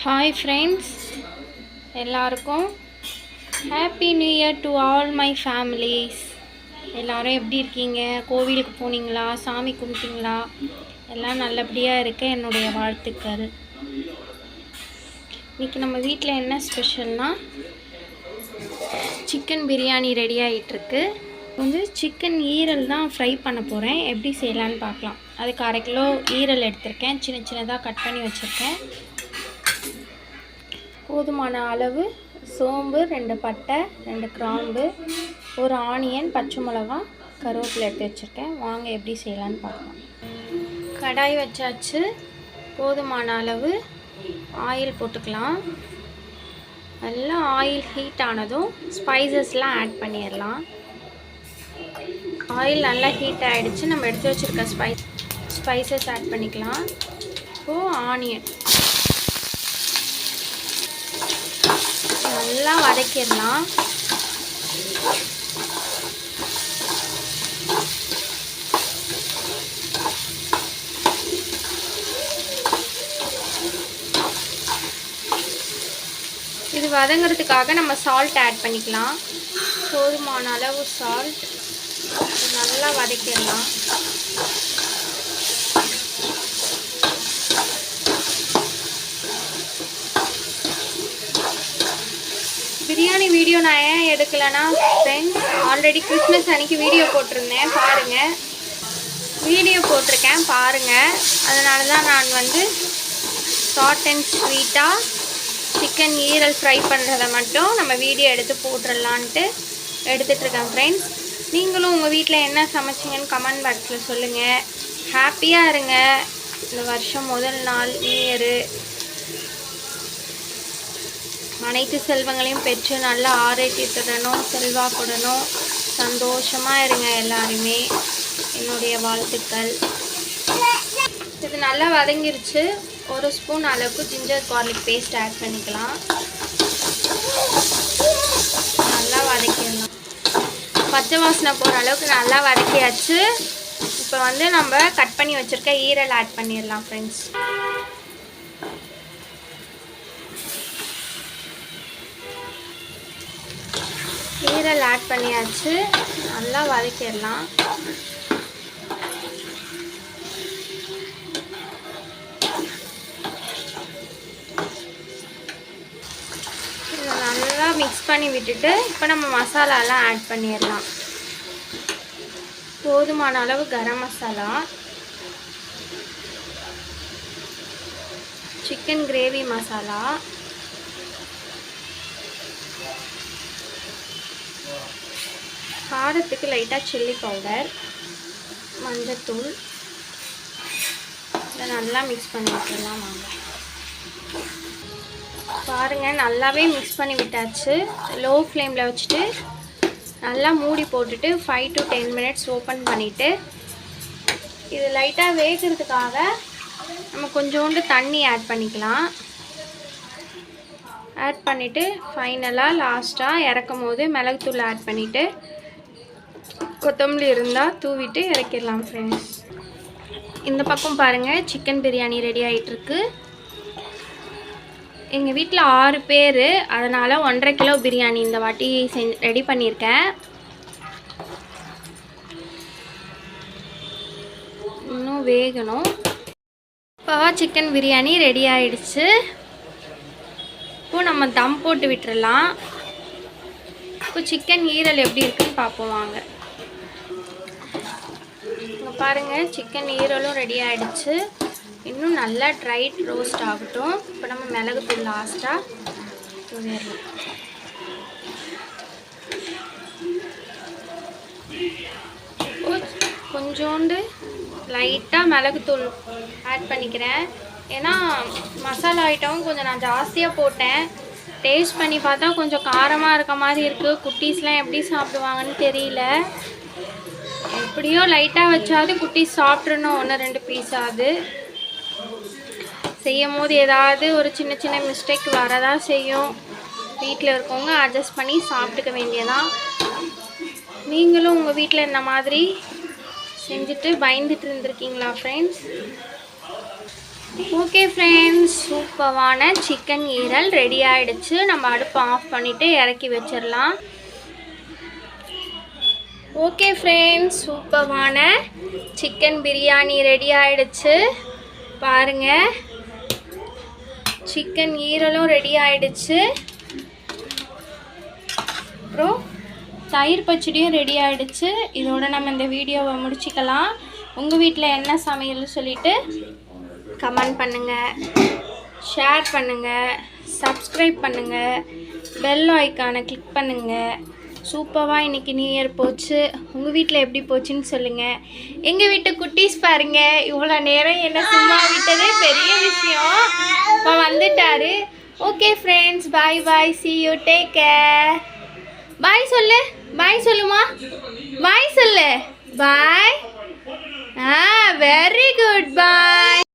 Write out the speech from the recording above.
Hi friends, எல்லாருக்கும் happy new year to all my families. எல்லோரும் எப்படி இருக்கீங்க? கோவிலுக்கு போனீங்களா? சாமி கும்பிட்டீங்களா? எல்லாம் நல்லபடியாக இருக்க என்னுடைய வாழ்த்துக்கள். இன்றைக்கி நம்ம வீட்டில் என்ன ஸ்பெஷல்னால் சிக்கன் பிரியாணி ரெடி ஆகிட்டுருக்கு. சிக்கன் ஈரல் தான் ஃப்ரை பண்ண போகிறேன். எப்படி செய்யலான்னு பார்க்கலாம். அதுக்கு 1/2 கிலோ ஈரல் எடுத்திருக்கேன். சின்ன சின்னதாக கட் பண்ணி வச்சுருக்கேன். போதுமான அளவு சோம்பு, 2 பட்டை, 2 கிராம்பு, ஒரு ஆனியன், பச்சை மிளகாய், கருவேப்பிலை எடுத்து வச்சுருக்கேன். வாங்க எப்படி செய்யலான்னு பார்க்கலாம். கடாய் வச்சாச்சு. போதுமான அளவு ஆயில் போட்டுக்கலாம். நல்லா ஆயில் ஹீட் ஆனதும் ஸ்பைசஸ்லாம் ஆட் பண்ணிடலாம். ஆயில் நல்லா ஹீட் ஆகிடுச்சு. நம்ம எடுத்து வச்சுருக்க ஸ்பைசஸ் ஆட் பண்ணிக்கலாம். இப்போது ஆனியன் நல்லா வதக்கிடலாம். இது வதங்கிறதுக்காக நம்ம சால்ட் ஆட் பண்ணிக்கலாம். போதுமான அளவு சால்ட் நல்லா வதக்கிடலாம். பிரியாணி வீடியோ நான் ஏன் எடுக்கலைன்னா ஃப்ரெண்ட்ஸ், ஆல்ரெடி கிறிஸ்மஸ் அன்றைக்கி வீடியோ போட்டிருந்தேன், பாருங்கள். வீடியோ போட்டிருக்கேன் பாருங்கள். அதனால தான் நான் ஷார்ட் அண்ட் ஸ்வீட்டாக சிக்கன் ஈரல் ஃப்ரை பண்ணுறதை மட்டும் நம்ம வீடியோ எடுத்து போட்டுடலான்ட்டு எடுத்துகிட்ருக்கேன் ஃப்ரெண்ட்ஸ். நீங்களும் உங்கள் வீட்டில் என்ன சமைச்சிங்கன்னு கமெண்ட் பாக்ஸில் சொல்லுங்கள். ஹாப்பியாக இருங்க. இந்த வருஷம் முதல் நாள் நியூ இயரு. அனைத்து செல்வங்களையும் பெற்று நல்லா ஆரோக்கியத்துடனும் செல்வாக்குடனும் சந்தோஷமாக இருங்க. எல்லாருமே என்னுடைய வாழ்த்துக்கள். இது நல்லா வதங்கிருச்சு. 1 ஸ்பூன் அளவுக்கு ஜிஞ்சர் கார்லிக் பேஸ்ட் ஆட் பண்ணிக்கலாம். நல்லா வதக்கிடலாம். பச்சை வாசனை போகிற அளவுக்கு நல்லா வதக்கியாச்சு. இப்போ நம்ம கட் பண்ணி வச்சுருக்க ஈரல் ஆட் பண்ணிடலாம் ஃப்ரெண்ட்ஸ். ஈரல் ஆட் பண்ணியாச்சு. நல்லா வதக்கிடலாம். இதை நல்லா மிக்ஸ் பண்ணி விட்டுட்டு இப்போ நம்ம மசாலாலாம் ஆட் பண்ணிடலாம். போதுமான அளவு கரம் மசாலா, சிக்கன் கிரேவி மசாலா, காரத்துக்கு லைட்டாக சில்லி பவுடர், மஞ்சத்தூள். இதை நல்லா மிக்ஸ் பண்ணி விட்டுடலாம். வாங்க பாருங்கள், நல்லாவே மிக்ஸ் பண்ணி விட்டாச்சு. லோ ஃப்ளேமில் வச்சுட்டு நல்லா மூடி போட்டுட்டு 5 to 10 மினிட்ஸ் ஓப்பன் பண்ணிவிட்டு இது லைட்டாக வேகிறதுக்காக நம்ம கொஞ்சோண்டு தண்ணி ஆட் பண்ணிக்கலாம். ஆட் பண்ணிவிட்டு ஃபைனலாக லாஸ்ட்டாக இறக்கும் போது மிளகுத்தூள் ஆட் பண்ணிவிட்டு கொத்தமல்லி இருந்தால் தூவிட்டு இறக்கிடலாம் ஃப்ரெண்ட்ஸ். இந்த பக்கம் பாருங்கள், சிக்கன் பிரியாணி ரெடி ஆகிட்டுருக்கு. எங்கள் வீட்டில் 6 பேர், அதனால் 1.5 கிலோ பிரியாணி இந்த வாட்டி ரெடி பண்ணியிருக்கேன். இன்னும் வேகணும். இப்போ சிக்கன் பிரியாணி ரெடி ஆகிடுச்சு. இப்போது நம்ம தம் போட்டு விட்டுறலாம். இப்போ சிக்கன் ஈரல் எப்படி இருக்குன்னு பார்ப்போம் வாங்க. இங்கே பாருங்கள், சிக்கன் ஈரலும் ரெடி ஆகிடுச்சு. இன்னும் நல்லா ட்ரை ரோஸ்ட் ஆகட்டும். இப்போ நம்ம மிளகுத்தூள் லாஸ்ட்டாக தூவிடலாம். கொஞ்சோண்டு லைட்டாக மிளகுத்தூள் ஆட் பண்ணிக்கிறேன். ஏன்னா மசாலா ஐட்டம் கொஞ்சம் நான் ஜாஸ்தியாக போட்டேன். டேஸ்ட் பண்ணி பார்த்தா கொஞ்சம் காரமாக இருக்க மாதிரி இருக்குது. குட்டீஸ்லாம் எப்படி சாப்பிடுவாங்கன்னு தெரியல. எப்படியோ லைட்டாக வச்சாது குட்டீஸ் சாப்பிட்றணும். 1-2 பீஸாவது. செய்யும் போது ஏதாவது ஒரு சின்ன சின்ன மிஸ்டேக் வரதான் செய்யும். வீட்டில் இருக்கவங்க அட்ஜஸ்ட் பண்ணி சாப்பிட்டுக்க வேண்டியதான். நீங்களும் உங்கள் வீட்டில் இந்த மாதிரி செஞ்சுட்டு பயந்துட்டு இருந்திருக்கீங்களா ஃப்ரெண்ட்ஸ்? ஓகே ஃப்ரெண்ட்ஸ், சூப்பரான சிக்கன் ஈரல் ரெடி ஆகிடுச்சு. நம்ம அடுப்பை ஆஃப் பண்ணிவிட்டு இறக்கி வச்சிடலாம். ஓகே ஃப்ரெண்ட்ஸ், சூப்பரான சிக்கன் பிரியாணி ரெடி ஆகிடுச்சு. பாருங்கள், சிக்கன் ஈரலும் ரெடி ஆகிடுச்சு. அப்புறம் தயிர் பச்சடியும் ரெடி ஆகிடுச்சு. இதோட நம்ம இந்த வீடியோவை முடிச்சிக்கலாம். உங்கள் வீட்டில் என்ன சமையல் சொல்லிவிட்டு கமெண்ட் பண்ணுங்கள், ஷேர் பண்ணுங்கள், சப்ஸ்கிரைப் பண்ணுங்கள், பெல் ஐக்கானை கிளிக் பண்ணுங்கள். சூப்பராக இன்றைக்கி நியூ இயர் போச்சு. உங்கள் வீட்டில் எப்படி போச்சுன்னு சொல்லுங்கள். எங்கள் வீட்டு குட்டீஸ் பாருங்கள், இவ்வளோ நேரம் என்ன சும்மா விட்டதே பெரிய விஷயம். இப்போ வந்துட்டாரு. Okay friends, bye bye, see you, take care. பாய் சொல்லு, பாய் சொல்லுமா, பாய் சொல்லு, பாய். வெரி குட், பாய்.